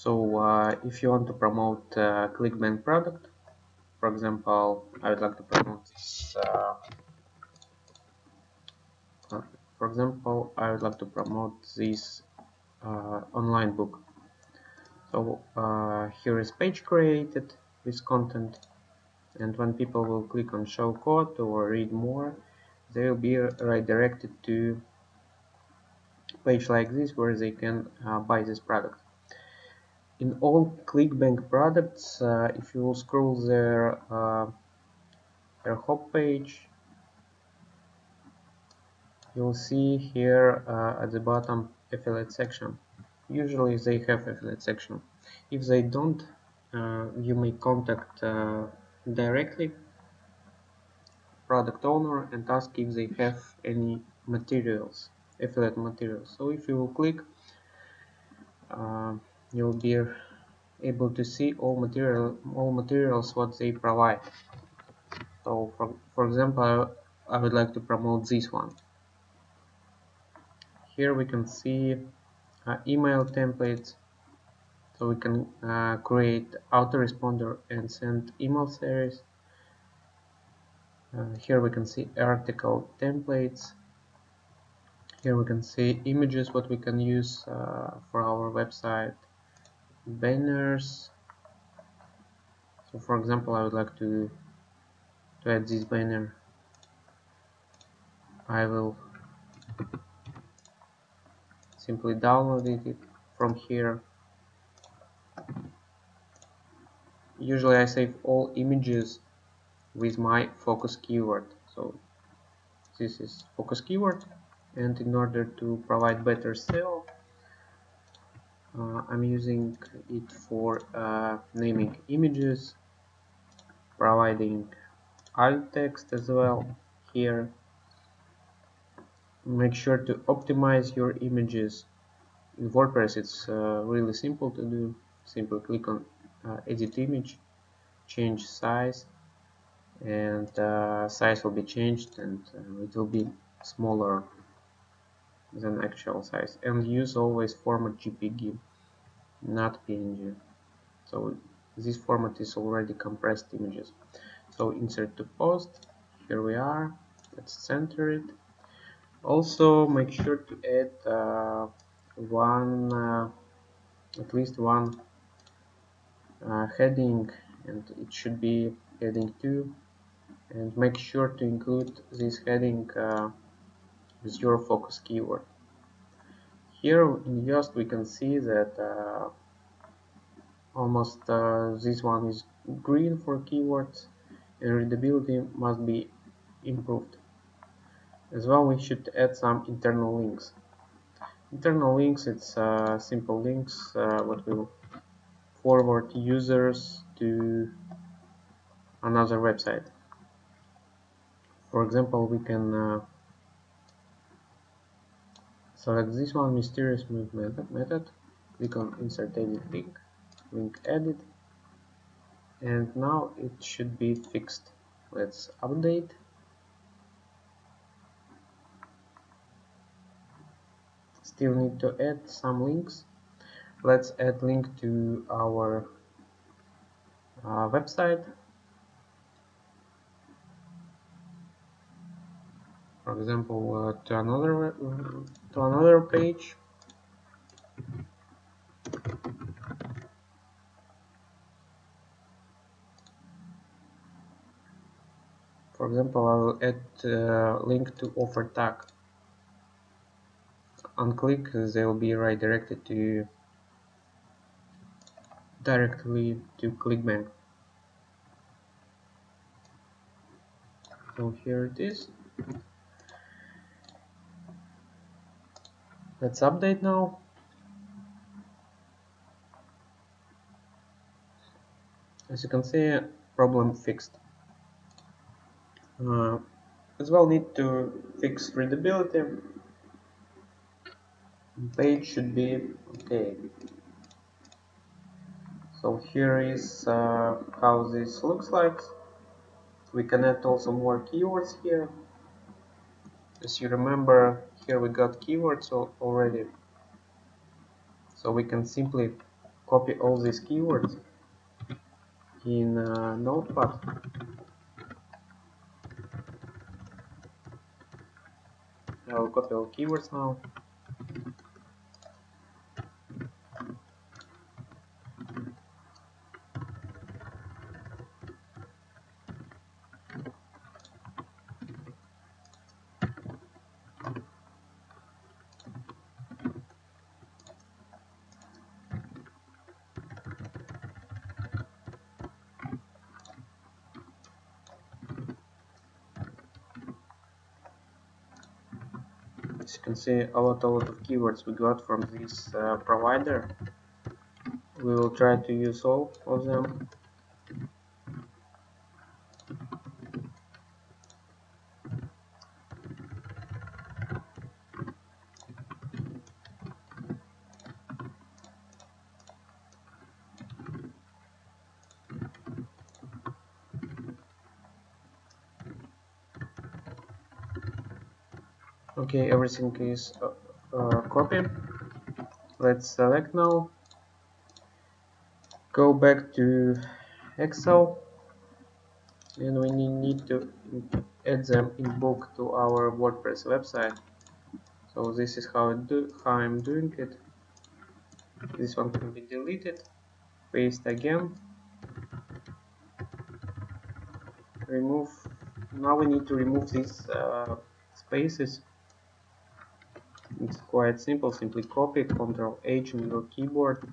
If you want to promote a ClickBank product, for example, I would like to promote this. For example, I would like to promote this online book. Here is page created with content, and when people will click on show code or read more, they will be redirected to a page like this where they can buy this product. In all ClickBank products, if you will scroll their home page, you'll see here at the bottom affiliate section. Usually they have affiliate section. If they don't, you may contact directly product owner and ask if they have any materials, affiliate materials. So if you will click, you'll be able to see all materials what they provide. So for example, I would like to promote this one. Here we can see email templates, so we can create autoresponder and send email series. Here we can see article templates. Here we can see images what we can use for our website, banners. So for example, I would like to add this banner. I will simply download it from here. Usually I save all images with my focus keyword. So this is focus keyword, and in order to provide better SEO, I'm using it for naming images, providing alt text as well here. Make sure to optimize your images. In WordPress it's really simple to do. Simply click on edit image, change size, and size will be changed, and it will be smaller than actual size. And use always format JPG, not PNG. So this format is already compressed images. So insert to post, here we are, let's center it. Also make sure to add at least one heading, and it should be heading 2, and make sure to include this heading with your focus keyword. Here in Yoast we can see that almost this one is green for keywords, and readability must be improved. As well, we should add some internal links. Internal links, it's simple links what will forward users to another website. For example, we can select this one, mysterious method, click on insert edit link edit, and now it should be fixed. Let's update. Still need to add some links. Let's add link to our website. For example, to another page. For example, I will add link to offer tag. On click, they will be redirected directly to ClickBank. So here it is. Let's update now. As you can see, problem fixed. As well, need to fix readability. Page should be okay. So here is how this looks like. We can add also more keywords here. As you remember, here we got keywords already. So we can simply copy all these keywords in Notepad. I will copy all keywords now. As you can see, a lot of keywords we got from this provider. We will try to use all of them. Okay, everything is copied. Let's select now. Go back to Excel, and we need to add them in bulk to our WordPress website. So this is how I'm doing it. This one can be deleted. Paste again. Remove. Now we need to remove these spaces. It's quite simple. Simply copy, Ctrl H on your keyboard,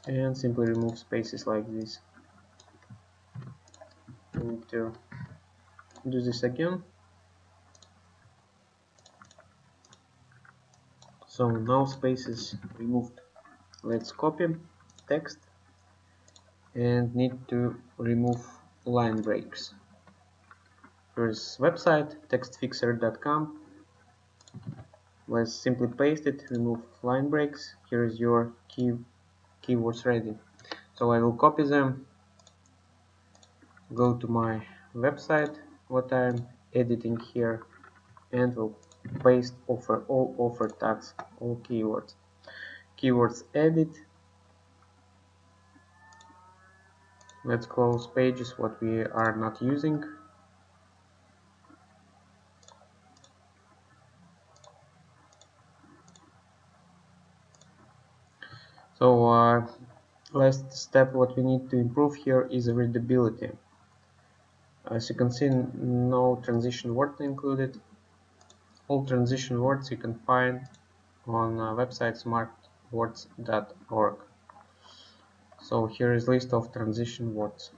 and simply remove spaces like this. We need to do this again. So now spaces removed. Let's copy text and need to remove line breaks. Here's website textfixer.com. Let's simply paste it, remove line breaks. Here is your keywords ready. So I will copy them, go to my website, what I'm editing here, and will paste all offer tags, all keywords. Keywords edit. Let's close pages what we are not using. So last step what we need to improve here is readability. As you can see, no transition word included. All transition words you can find on website smartwords.org. So here is list of transition words.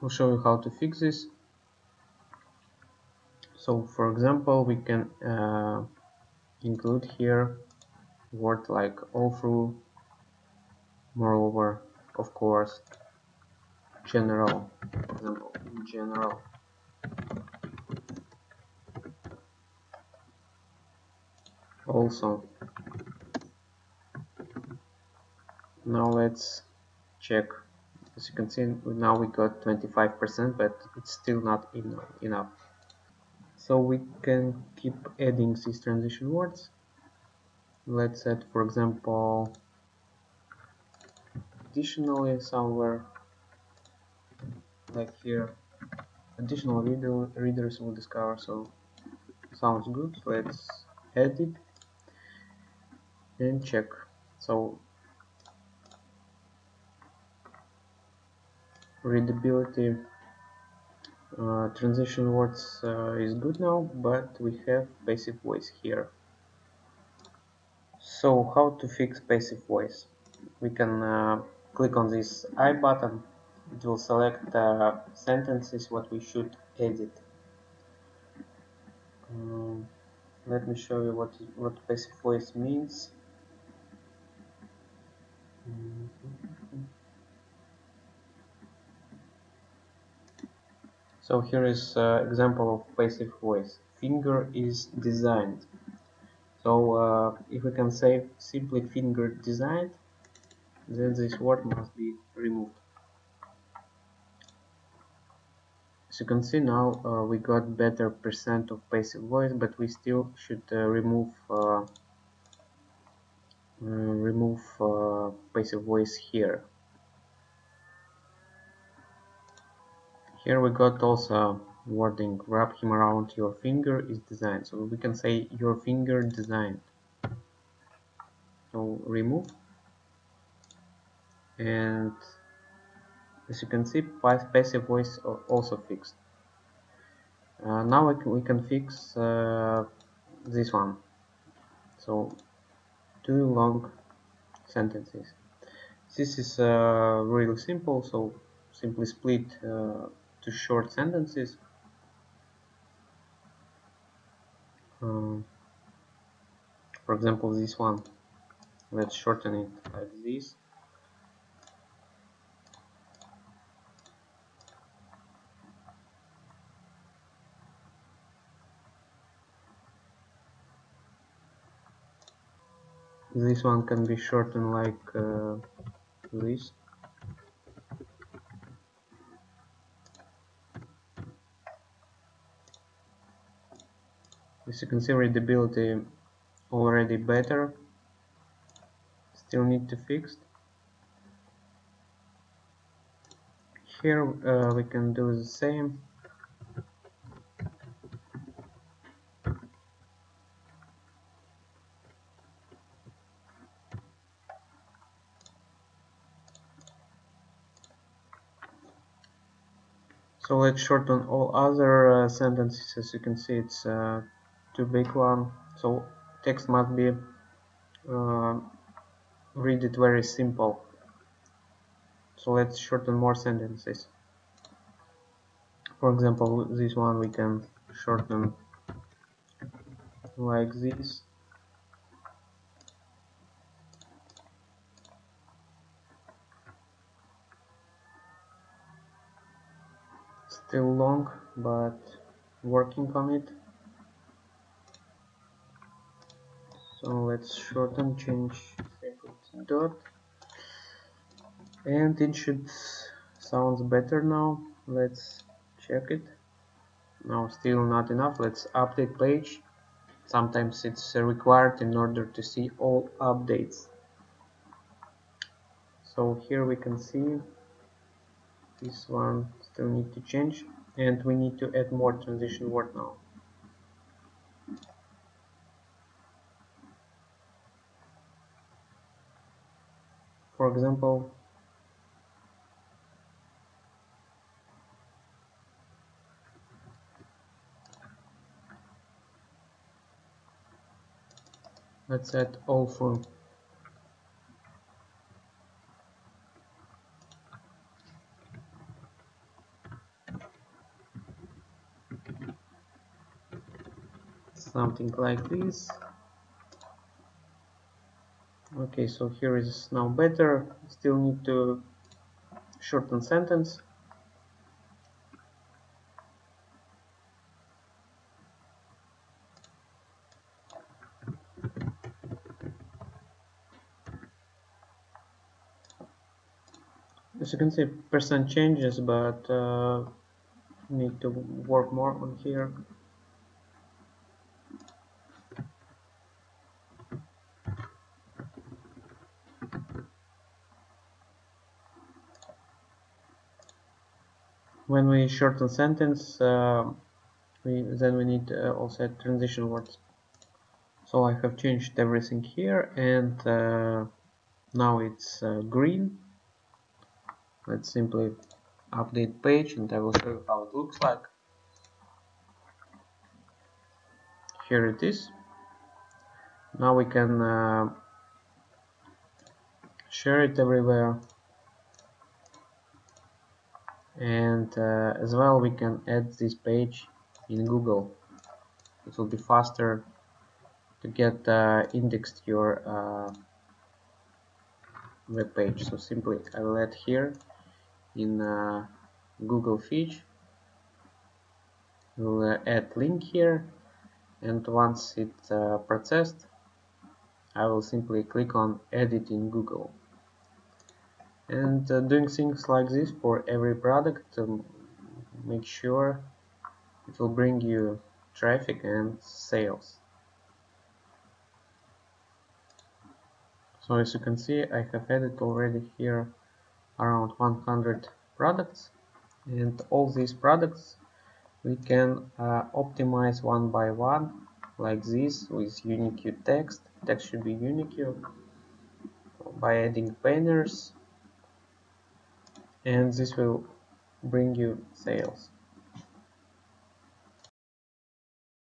I'll show you how to fix this. So for example, we can include here word like all through, moreover, of course, general, for example, in general. Also, now let's check. As you can see, now we got 25%, but it's still not enough. So we can keep adding these transition words. Let's add, for example, additionally somewhere like here. Additional readers will discover. So sounds good. Let's add it and check. So readability transition words is good now, but we have passive voice here. So how to fix passive voice? We can click on this I button. It will select sentences what we should edit. Let me show you what passive voice means. So here is example of passive voice. Finger is designed. So if we can say simply finger designed, then this word must be removed. As you can see now, we got better percent of passive voice, but we still should remove remove passive voice here. Here we got also wording, wrap him around your finger is designed. So we can say your finger designed. So remove, and as you can see, passive voice also fixed. Now we can fix this one. So too long sentences. This is really simple. So simply split to short sentences. Um, for example, this one. Let's shorten it like this. This one can be shortened like this. As you can see, readability already better. Still need to fix. Here we can do the same. So let's shorten all other sentences. As you can see, it's too big one. So text must be read it very simple. So let's shorten more sentences. For example, this one we can shorten like this. Still long, but working on it. So let's shorten, change dot, and it should sounds better now. Let's check it. No, still not enough. Let's update page. Sometimes it's required in order to see all updates. So here we can see this one still need to change, and we need to add more transition word now. For example, let's add awful. Something like this. Okay, so here is now better. Still need to shorten sentence. As you can see, percent changes, but need to work more on here. When we shorten sentence, then we need also add transition words. So I have changed everything here, and now it's green. Let's simply update page, and I will show you how it looks like. Here it is. Now we can share it everywhere, and as well we can add this page in Google. It will be faster to get indexed your web page. So simply I will add here in Google Feed. We'll add link here, and once it's processed, I will simply click on edit in Google. And doing things like this for every product to make sure it will bring you traffic and sales. So as you can see, I have added already here around 100 products, and all these products we can optimize one by one, like this, with unique text. Text should be unique by adding banners, and this will bring you sales.